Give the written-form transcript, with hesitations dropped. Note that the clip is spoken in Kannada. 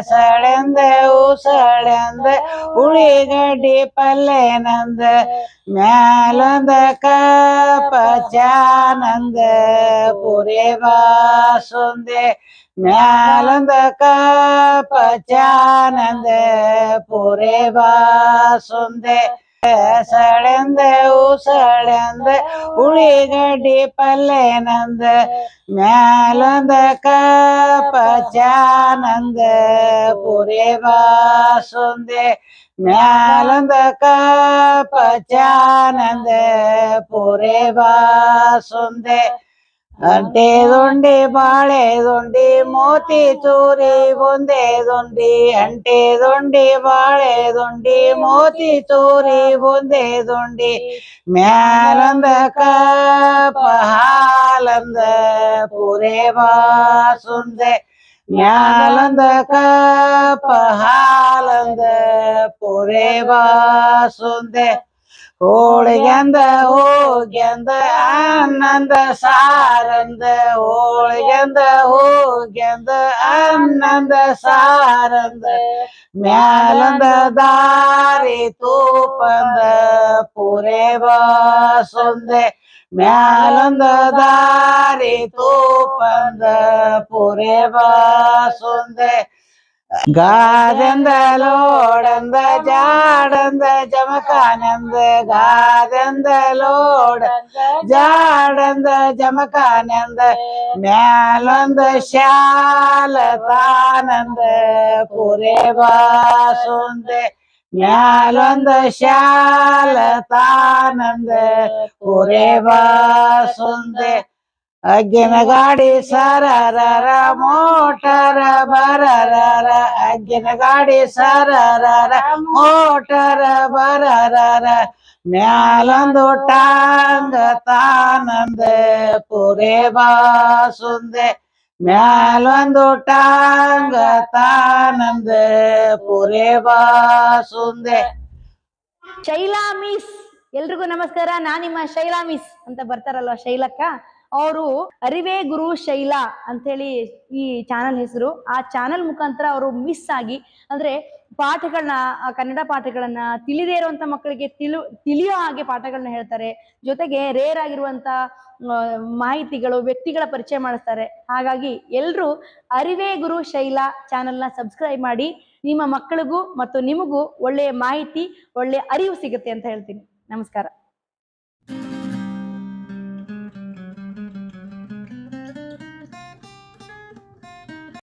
ಸಳೆಂದ ಉಸಳೆಂದ ಉಳಿಗಡ್ಡಿ ಪಲ್ಲೆನಂದ ಮ್ಯಾಲೊಂದ ಕಪ ಚಾನಂದ ಪುರಿ ಬಾಸುಂದೆ ಮ್ಯಾಲೊಂದ ಕಪ ಚಾನಂದ ಪುರಿ ಬಾಸುಂದೆ ಸಳೆಂದ ಉಸಳೆಂದ ಉಳಿಗಡ್ಡಿ ಪಲ್ಲೆನಂದ ಮ್ಯಾಲೊಂದ ಕಪ ಚಾನಂದ ಪುರಿ ಬಾಸುಂದೆ ಮ್ಯಾಲೊಂದ ಕಪ ಚಾನಂದ ಪುರಿ ಬಾಸುಂದೆ ಅಂಟೆ ದೊಂಡಿ ಬಾಳೆ ದೊಂಡಿ ಮೋತಿ ಚೂರಿ ಬುಂದೆ ದೊಂಡಿ ಅಂಟೆ ದೊಂಡಿ ಬಾಳೆ ದೊಂಡಿ ಮೋತಿ ಚೂರಿ ಬುಂದೆ ದೊಂಡಿ ಮ್ಯಾಲೊಂದ ಕಪ ಹಾಲಂದ ಪುರಿ ಬಾಸುಂದೆ ಮ್ಯಾಲೊಂದ ಕಪ ಹಾಲಂದ ಪುರಿ ಬಾಸುಂದೆ ಹೋಳಿಗೆಂದ ಹೋಗ್ಯಂದ ಅನ್ನಂದ ಸಾರಂದ ಹೋಳಿಗೆಂದ ಹೋಗ್ಯಂದ ಅನ್ನಂದ ಸಾರಂದ ಮ್ಯಾಲಂದ ದಾರಿ ತೂಪಂದ ಪುರಿ ಬಾಸುಂದೆ ಮ್ಯಾಲೊಂದ ದಾರಿ ತೂಪಂದ ಪುರಿ ಬಾಸುಂದೆ ಗಾದೆಂದ ಲೋಡಂದ ಜಾಡಂದ ಜಮಖಾನಂದ ಗಾದೆಂದ ಲೋಡಂದ ಜಾಡಂದ ಜಮಖಾನಂದ ಮ್ಯಾಲೊಂದ ಶಾಲ ತಾನಂದ ಪುರಿ ಬಾಸುಂದೆ ಮ್ಯಾಲೊಂದ ಶಾಲ ತಾನಂದ ಪುರಿ ಬಾಸುಂದೆ ಅಗ್ಗಿನ ಗಾಡಿ ಸರರರ ಮೋಟರ ಬರರರ ಅಗ್ಗಿನ ಗಾಡಿ ಸರರರ ಮೋಟರ ಬರರರ ಮ್ಯಾಲೊಂದು ಟಾಂಗ ತಾನಂದ ಪುರಿ ಬಾಸುಂದೆ ಮ್ಯಾಲೊಂದು ಟಾಂಗ ತಾನಂದ ಪುರಿ ಬಾಸುಂದೆ. ಶೈಲಾ ಮಿಸ್ ಎಲ್ರಿಗೂ ನಮಸ್ಕಾರ. ನಾನ್ ನಿಮ್ಮ ಶೈಲಾ ಮಿಸ್ ಅಂತ ಬರ್ತಾರಲ್ವ ಶೈಲಕ್ಕ, ಅವರು ಅರಿವೇ ಗುರು ಶೈಲಾ ಅಂತ ಹೇಳಿ ಈ ಚಾನಲ್ ಹೆಸರು. ಆ ಚಾನಲ್ ಮುಖಾಂತರ ಅವರು ಮಿಸ್ ಆಗಿ ಅಂದ್ರೆ ಪಾಠಗಳನ್ನ ಕನ್ನಡ ಪಾಠಗಳನ್ನ ತಿಳಿದೇ ಇರುವಂತ ಮಕ್ಕಳಿಗೆ ತಿಳಿಯೋ ಹಾಗೆ ಪಾಠಗಳನ್ನ ಹೇಳ್ತಾರೆ. ಜೊತೆಗೆ ರೇರ್ ಆಗಿರುವಂತ ಮಾಹಿತಿಗಳು ವ್ಯಕ್ತಿಗಳ ಪರಿಚಯ ಮಾಡಿಸ್ತಾರೆ. ಹಾಗಾಗಿ ಎಲ್ರು ಅರಿವೇ ಗುರು ಶೈಲಾ ಚಾನಲ್ನ ಸಬ್ಸ್ಕ್ರೈಬ್ ಮಾಡಿ. ನಿಮ್ಮ ಮಕ್ಕಳಿಗೂ ಮತ್ತು ನಿಮಗೂ ಒಳ್ಳೆಯ ಮಾಹಿತಿ ಒಳ್ಳೆಯ ಅರಿವು ಸಿಗುತ್ತೆ ಅಂತ ಹೇಳ್ತೀನಿ. ನಮಸ್ಕಾರ.